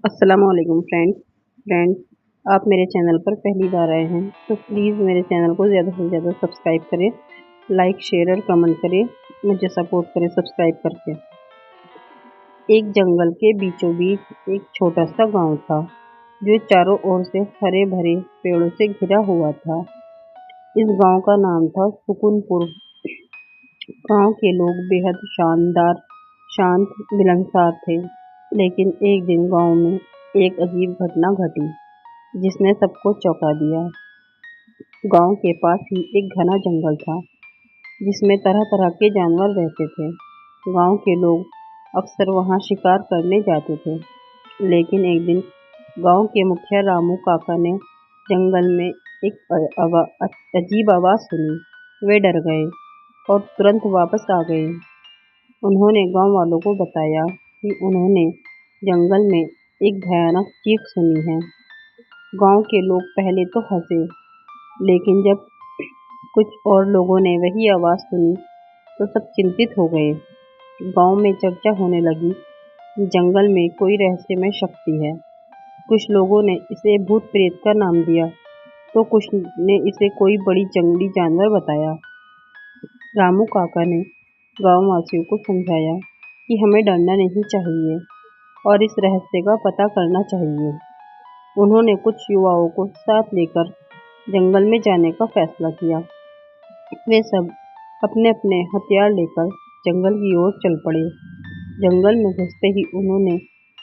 अस्सलामुअलैकुम फ्रेंड्स, आप मेरे चैनल पर पहली बार आए हैं तो प्लीज़ मेरे चैनल को ज़्यादा से ज़्यादा सब्सक्राइब करें। लाइक शेयर और कमेंट करें, मुझे सपोर्ट करें सब्सक्राइब करके। एक जंगल के बीचों बीच एक छोटा सा गांव था जो चारों ओर से हरे भरे पेड़ों से घिरा हुआ था। इस गांव का नाम था सुकूनपुर। गांव के लोग बेहद शांत मिलनसार थे। लेकिन एक दिन गांव में एक अजीब घटना घटी जिसने सबको चौंका दिया। गांव के पास ही एक घना जंगल था जिसमें तरह तरह के जानवर रहते थे। गांव के लोग अक्सर वहां शिकार करने जाते थे। लेकिन एक दिन गांव के मुखिया रामू काका ने जंगल में एक अजीब आवाज सुनी। वे डर गए और तुरंत वापस आ गए। उन्होंने गांव वालों को बताया कि उन्होंने जंगल में एक भयानक चीख सुनी है। गांव के लोग पहले तो हंसे, लेकिन जब कुछ और लोगों ने वही आवाज सुनी तो सब चिंतित हो गए। गांव में चर्चा होने लगी कि जंगल में कोई रहस्यमय शक्ति है। कुछ लोगों ने इसे भूत प्रेत का नाम दिया तो कुछ ने इसे कोई बड़ी जंगली जानवर बताया। रामू काका ने गांव वासियों को समझाया कि हमें डरना नहीं चाहिए और इस रहस्य का पता करना चाहिए। उन्होंने कुछ युवाओं को साथ लेकर जंगल में जाने का फैसला किया। वे सब अपने अपने हथियार लेकर जंगल की ओर चल पड़े। जंगल में घुसते ही उन्होंने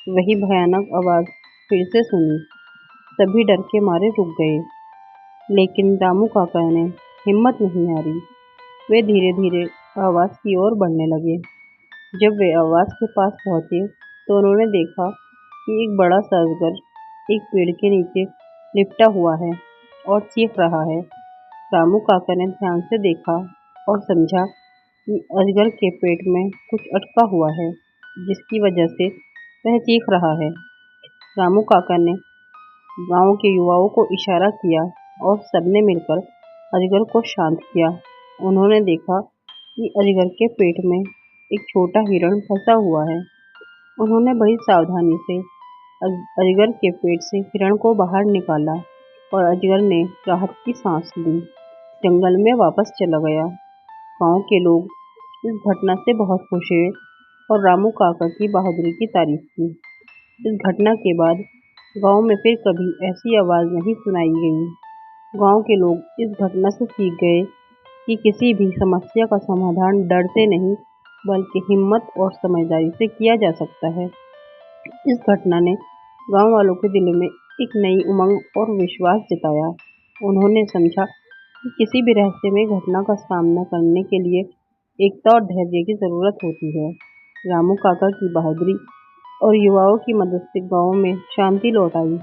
वही भयानक आवाज फिर से सुनी। सभी डर के मारे रुक गए, लेकिन रामू काका ने हिम्मत नहीं हारी। वे धीरे धीरे आवाज की ओर बढ़ने लगे। जब वे आवाज के पास पहुंचे तो उन्होंने देखा कि एक बड़ा सा अजगर एक पेड़ के नीचे लिपटा हुआ है और चीख रहा है। रामू काका ने ध्यान से देखा और समझा कि अजगर के पेट में कुछ अटका हुआ है, जिसकी वजह से वह चीख रहा है। रामू काका ने गांव के युवाओं को इशारा किया और सबने मिलकर अजगर को शांत किया। उन्होंने देखा कि अजगर के पेट में एक छोटा हिरण फंसा हुआ है। उन्होंने बड़ी सावधानी से अजगर के पेट से हिरण को बाहर निकाला और अजगर ने राहत की सांस ली। जंगल में वापस चला गया। गांव के लोग इस घटना से बहुत खुश हुए और रामू काका की बहादुरी की तारीफ की। इस घटना के बाद गांव में फिर कभी ऐसी आवाज नहीं सुनाई गई। गांव के लोग इस घटना से सीख गए कि किसी भी समस्या का समाधान डर से नहीं, बल्कि हिम्मत और समझदारी से किया जा सकता है। इस घटना ने गांव वालों के दिलों में एक नई उमंग और विश्वास जताया। उन्होंने समझा कि किसी भी रहस्यमय घटना का सामना करने के लिए एकता और धैर्य की जरूरत होती है। रामू काका की बहादुरी और युवाओं की मदद से गांव में शांति लौट आई।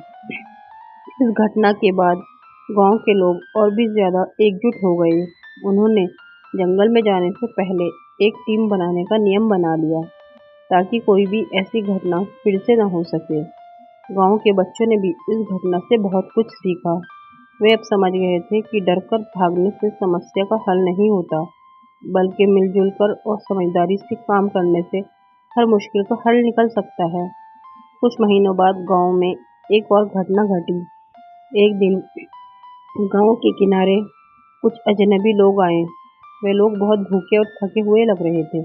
इस घटना के बाद गांव के लोग और भी ज्यादा एकजुट हो गए। उन्होंने जंगल में जाने से पहले एक टीम बनाने का नियम बना लिया ताकि कोई भी ऐसी घटना फिर से न हो सके। गांव के बच्चों ने भी इस घटना से बहुत कुछ सीखा। वे अब समझ गए थे कि डरकर भागने से समस्या का हल नहीं होता, बल्कि मिलजुल कर और समझदारी से काम करने से हर मुश्किल का हल निकल सकता है। कुछ महीनों बाद गांव में एक और घटना घटी। एक दिन गांव के किनारे कुछ अजनबी लोग आए। वे लोग बहुत भूखे और थके हुए लग रहे थे।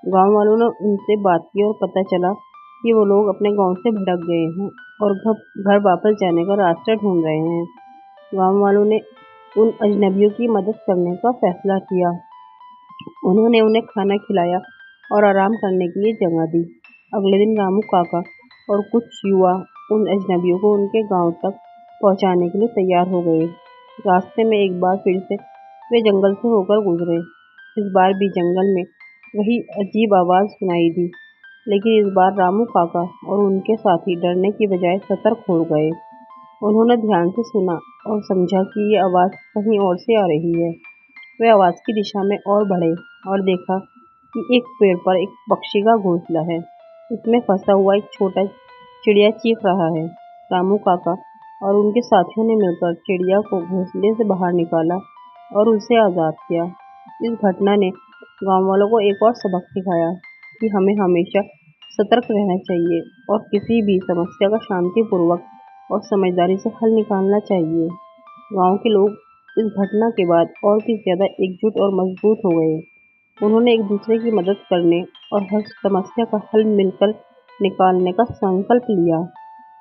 गांव वालों ने उनसे बात की और पता चला कि वो लोग अपने गांव से भटक गए हैं और घर वापस जाने का रास्ता ढूंढ रहे हैं। गांव वालों ने उन अजनबियों की मदद करने का फैसला किया। उन्होंने उन्हें खाना खिलाया और आराम करने के लिए जगह दी। अगले दिन रामू काका और कुछ युवा उन अजनबियों को उनके गांव तक पहुंचाने के लिए तैयार हो गए। रास्ते में एक बार फिर से वे जंगल से होकर गुजरे। इस बार भी जंगल में वही अजीब आवाज सुनाई दी, लेकिन इस बार रामू काका और उनके साथी डरने की बजाय सतर्क हो गए। उन्होंने ध्यान से सुना और समझा कि ये आवाज कहीं और से आ रही है। वे आवाज की दिशा में और बढ़े और देखा कि एक पेड़ पर एक पक्षी का घोंसला है। उसमें फंसा हुआ एक छोटा चिड़िया चीख रहा है। रामू काका और उनके साथियों ने मिलकर चिड़िया को घोंसले से बाहर निकाला और उसे आज़ाद किया। इस घटना ने गांव वालों को एक और सबक सिखाया कि हमें हमेशा सतर्क रहना चाहिए और किसी भी समस्या का शांतिपूर्वक और समझदारी से हल निकालना चाहिए। गांव के लोग इस घटना के बाद और भी ज़्यादा एकजुट और मजबूत हो गए। उन्होंने एक दूसरे की मदद करने और हर समस्या का हल मिलकर निकालने का संकल्प लिया।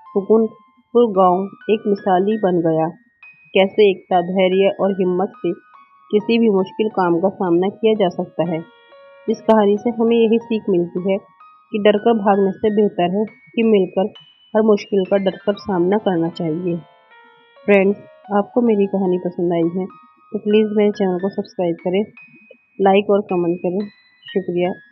सुकुनपुर गांव एक मिसाली बन गया, कैसे एकता, धैर्य और हिम्मत से किसी भी मुश्किल काम का सामना किया जा सकता है। इस कहानी से हमें यही सीख मिलती है कि डरकर भागने से बेहतर है कि मिलकर हर मुश्किल का डटकर सामना करना चाहिए। फ्रेंड्स, आपको मेरी कहानी पसंद आई है तो प्लीज़ मेरे चैनल को सब्सक्राइब करें, लाइक और कमेंट करें। शुक्रिया।